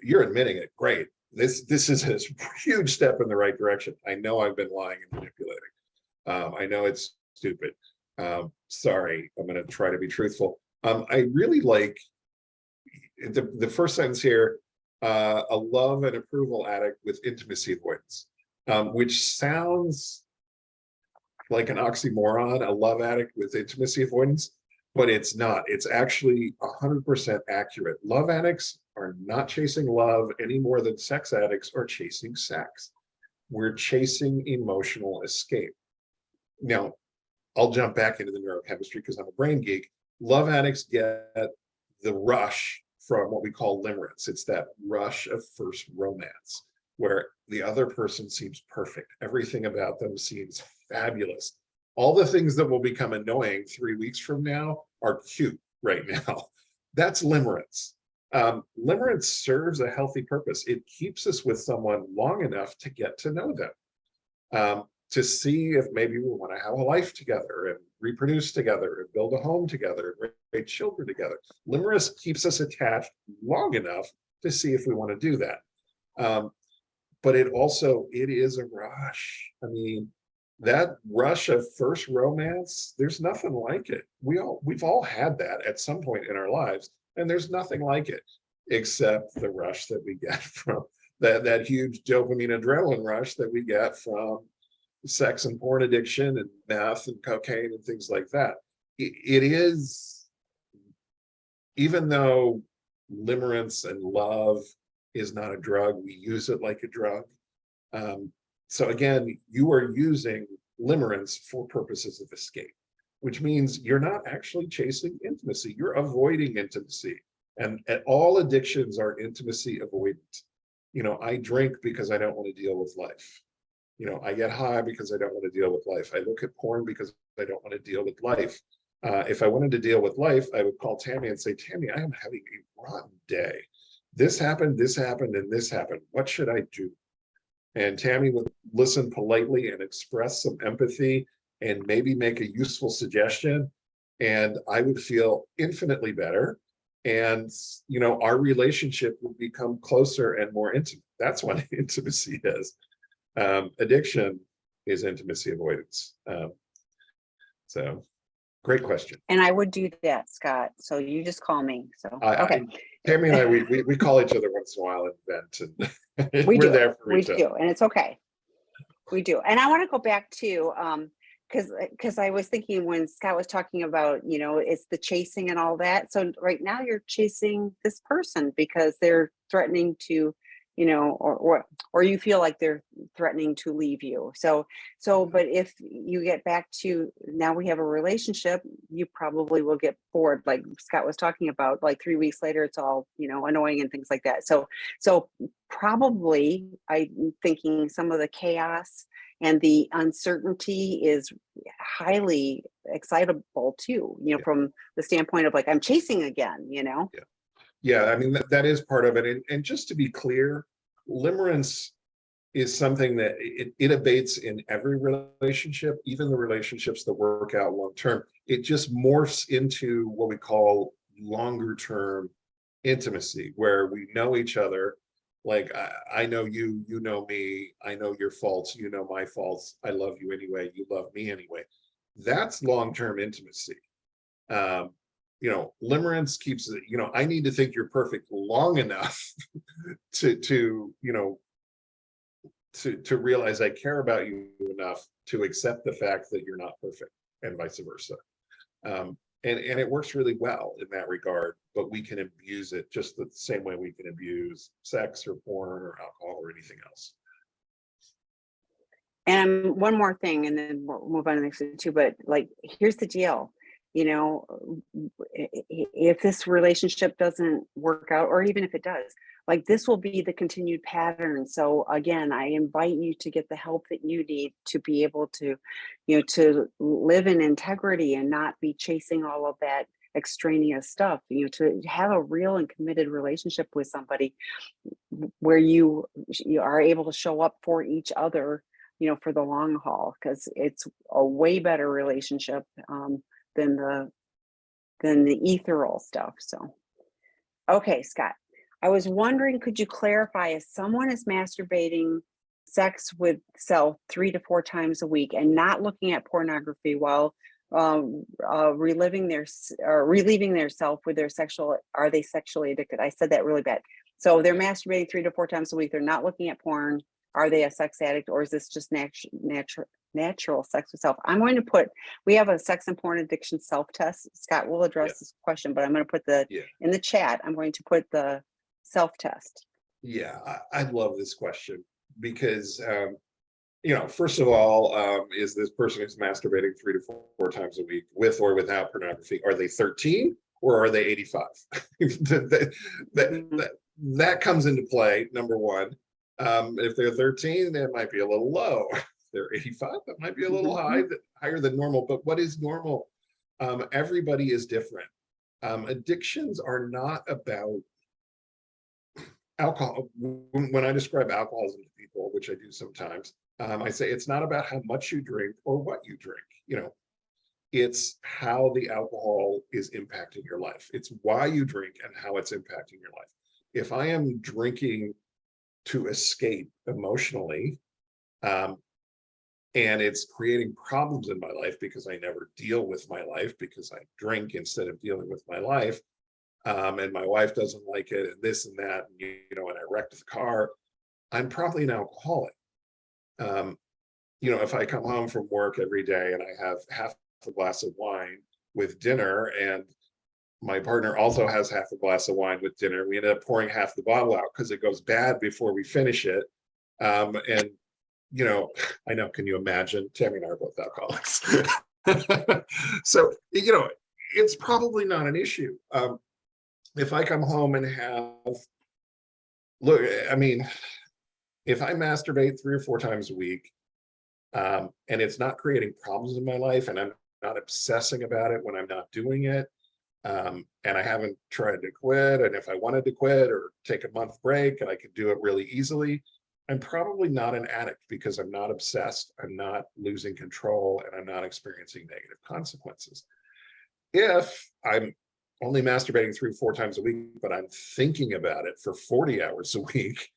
You're admitting it. Great. This is a huge step in the right direction. I know I've been lying and manipulating. I know it's stupid. Sorry, I'm going to try to be truthful. I really like the first sentence here, a love and approval addict with intimacy avoidance, which sounds like an oxymoron, a love addict with intimacy avoidance, but it's not. It's actually 100% accurate. Love addicts are not chasing love any more than sex addicts are chasing sex. We're chasing emotional escape. Now, I'll jump back into the neurochemistry because I'm a brain geek. Love addicts get the rush from what we call limerence. It's that rush of first romance where the other person seems perfect. Everything about them seems fabulous. All the things that will become annoying 3 weeks from now are cute right now. That's limerence. Limerence serves a healthy purpose. It keeps us with someone long enough to get to know them, to see if maybe we want to have a life together and reproduce together and build a home together and raise children together. Limerence keeps us attached long enough to see if we want to do that. But it is a rush. I mean, that rush of first romance, there's nothing like it. We've all had that at some point in our lives, and there's nothing like it except the rush that we get from that huge dopamine adrenaline rush that we get from sex and porn addiction and meth and cocaine and things like that. It is, even though limerence and love is not a drug, we use it like a drug. So again, you are using limerence for purposes of escape, which means you're not actually chasing intimacy. You're avoiding intimacy. And all addictions are intimacy avoidant. I drink because I don't want to deal with life. I get high because I don't want to deal with life. I look at porn because I don't want to deal with life. If I wanted to deal with life, I would call Tami and say, Tami, I am having a rotten day. This happened, and this happened. What should I do? And Tami would listen politely and express some empathy and maybe make a useful suggestion. And I would feel infinitely better. And, our relationship would become closer and more intimate. That's what intimacy is. Addiction is intimacy avoidance. So great question. And I would do that, Scott. So you just call me. So, okay. Tami and I, we call each other once in a while and vent, and we're there for each other. We do, and it's okay. We do. And I want to go back to, because I was thinking when Scott was talking about, it's the chasing and all that. So right now you're chasing this person because they're threatening to, or you feel like they're threatening to leave you. So, but if you get back to now we have a relationship, you probably will get bored. Like Scott was talking about, like 3 weeks later, it's all, annoying and things like that. So probably I'm thinking some of the chaos and the uncertainty is highly excitable too, from the standpoint of like, I'm chasing again, Yeah. Yeah, I mean, that is part of it. And just to be clear, limerence is something that it abates in every relationship, even the relationships that work out long term. It just morphs into what we call longer term intimacy, where we know each other Like, I know you, you know me, I know your faults, you know my faults, I love you anyway, you love me anyway. That's long-term intimacy. Um, limerence keeps it, I need to think you're perfect long enough to realize I care about you enough to accept the fact that you're not perfect, and vice versa. And it works really well in that regard, but we can abuse it just the same way we can abuse sex or porn or alcohol or anything else. And one more thing, and then we'll move on to the next two, but like, here's the deal. If this relationship doesn't work out, or even if it does, like, this will be the continued pattern. So again, I invite you to get the help that you need to be able to, to live in integrity and not be chasing all of that extraneous stuff, to have a real and committed relationship with somebody where you are able to show up for each other, for the long haul, because it's a way better relationship than the ethereal stuff. So, okay, Scott, I was wondering, could you clarify, if someone is masturbating sex with self 3 to 4 times a week and not looking at pornography while relieving their self with their sexual, are they sexually addicted? I said that really bad. So they're masturbating 3 to 4 times a week. They're not looking at porn. Are they a sex addict, or is this just natural sex with self? I'm going to put, we have a sex and porn addiction self-test. Scott will address this question, but I'm going to put in the chat, I'm going to put the self-test. Yeah, I love this question because, first of all, is this person who's masturbating 3 to 4 times a week with or without pornography, are they 13 or are they 85? that comes into play, number one. If they're 13, that might be a little low. If they're 85, that might be a little higher than normal. But what is normal? Everybody is different. Addictions are not about alcohol. When I describe alcoholism to people, which I do sometimes, I say it's not about how much you drink or what you drink. It's how the alcohol is impacting your life. It's why you drink and how it's impacting your life. If I am drinking to escape emotionally, and it's creating problems in my life because I never deal with my life because I drink instead of dealing with my life, and my wife doesn't like it, and this and that, and I wrecked the car, I'm probably an alcoholic. If I come home from work every day and I have half a glass of wine with dinner, and my partner also has half a glass of wine with dinner, we end up pouring half the bottle out because it goes bad before we finish it. And I know, can you imagine? Tammy and I are both alcoholics. So, it's probably not an issue. If I come home and if I masturbate 3 or 4 times a week, and it's not creating problems in my life, and I'm not obsessing about it when I'm not doing it, and I haven't tried to quit, and if I wanted to quit or take a month break and I could do it really easily, I'm probably not an addict because I'm not obsessed, I'm not losing control, and I'm not experiencing negative consequences. If I'm only masturbating 3 or 4 times a week, but I'm thinking about it for 40 hours a week,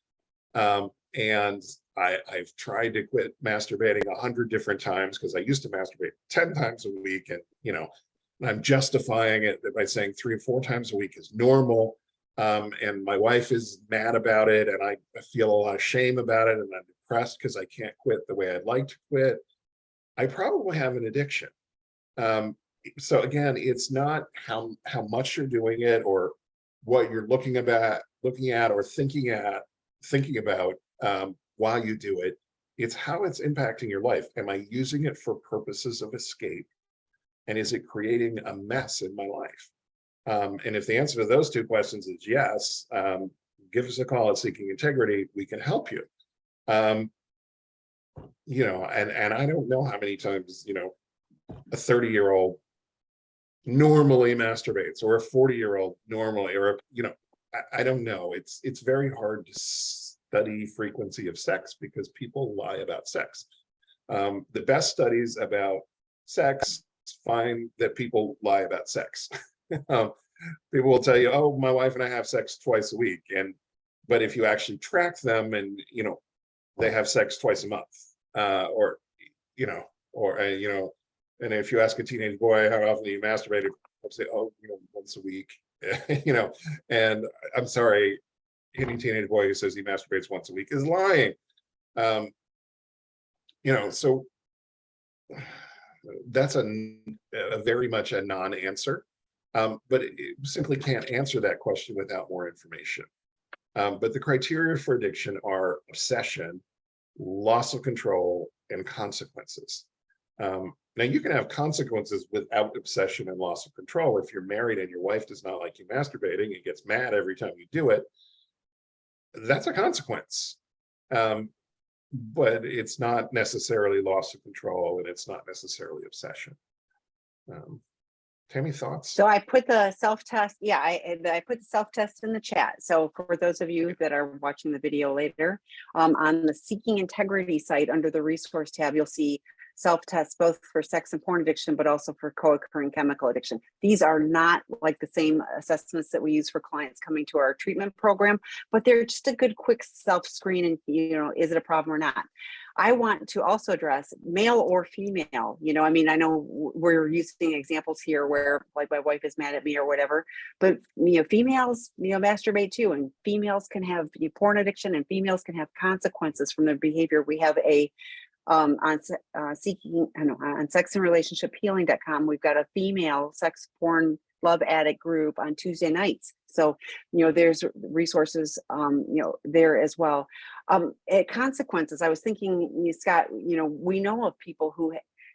and I've tried to quit masturbating 100 different times because I used to masturbate 10 times a week, and I'm justifying it by saying 3 or 4 times a week is normal, and my wife is mad about it, and I feel a lot of shame about it, and I'm depressed because I can't quit the way I'd like to quit. I probably have an addiction. So again, it's not how much you're doing it or what you're looking at or thinking about while you do it. It's how it's impacting your life. Am I using it for purposes of escape? And is it creating a mess in my life? And if the answer to those 2 questions is yes, give us a call at Seeking Integrity. We can help you. And I don't know how many times, a 30-year-old normally masturbates, or a 40-year-old normally, or I don't know. It's very hard to study frequency of sex because people lie about sex. The best studies about sex find that people lie about sex. People will tell you, oh, my wife and I have sex twice a week, and But if you actually track them and, they have sex twice a month, or, and if you ask a teenage boy, how often do you masturbate? They'll say, oh, once a week, and I'm sorry, any teenage boy who says he masturbates once a week is lying. So that's a very much a non-answer, but it simply can't answer that question without more information. But the criteria for addiction are obsession, loss of control, and consequences. Now, you can have consequences without obsession and loss of control. If you're married and your wife does not like you masturbating and gets mad every time you do it, that's a consequence. But it's not necessarily loss of control, and it's not necessarily obsession. Tami, thoughts? So I put the self-test. Yeah, I put the self-test in the chat. So for those of you that are watching the video later, on the Seeking Integrity site under the resource tab, you'll see self-tests both for sex and porn addiction, but also for co-occurring chemical addiction. These are not like the same assessments that we use for clients coming to our treatment program, but they're just a good quick self-screen and, is it a problem or not? I want to also address male or female. I know we're using examples here where like my wife is mad at me or whatever, but females, masturbate too, and females can have porn addiction, and females can have consequences from their behavior. We have a on sexandrelationshiphealing.com, we've got a female sex porn love addict group on Tuesday nights. So, there's resources, there as well. Consequences. I was thinking, Scott, we know of people who,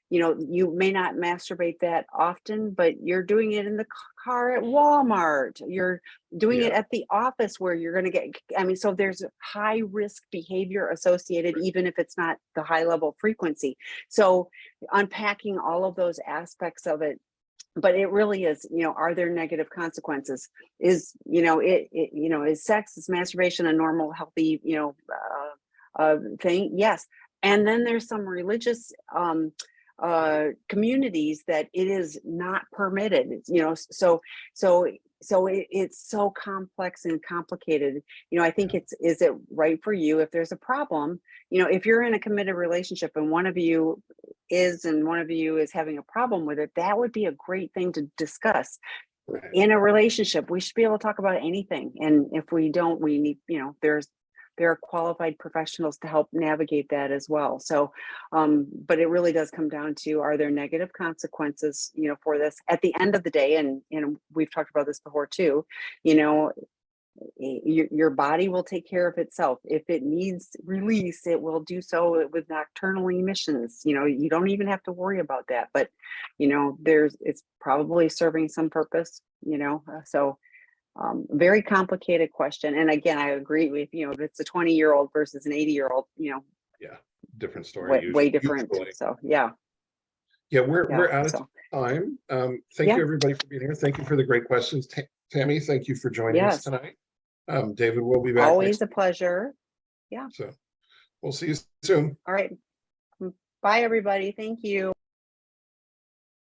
you may not masturbate that often, but you're doing it in the car at Walmart. You're doing it at the office where you're going to get, so there's high risk behavior associated, even if it's not the high level frequency. So unpacking all of those aspects of it, but it really is, are there negative consequences? Is, is sex, is masturbation a normal, healthy, thing? Yes. And then there's some religious, communities that it is not permitted, so it's so complex and complicated. I think is it right for you if there's a problem, if you're in a committed relationship and one of you is having a problem with it, that would be a great thing to discuss. Right. In a relationship, we should be able to talk about anything, and if we don't, we need, there are qualified professionals to help navigate that as well. So, but it really does come down to, are there negative consequences, for this at the end of the day? And, we've talked about this before too, your body will take care of itself. If it needs release, it will do so with nocturnal emissions. You don't even have to worry about that, but, it's probably serving some purpose, so. Very complicated question. And again, I agree with, if it's a 20-year-old versus an 80-year-old, yeah, different story. Way different. Usually. So, yeah. Yeah, we're out of time. Thank you everybody for being here. Thank you for the great questions. Tami, thank you for joining us tonight. David will be back. Always a pleasure. Yeah. So we'll see you soon. All right. Bye, everybody. Thank you.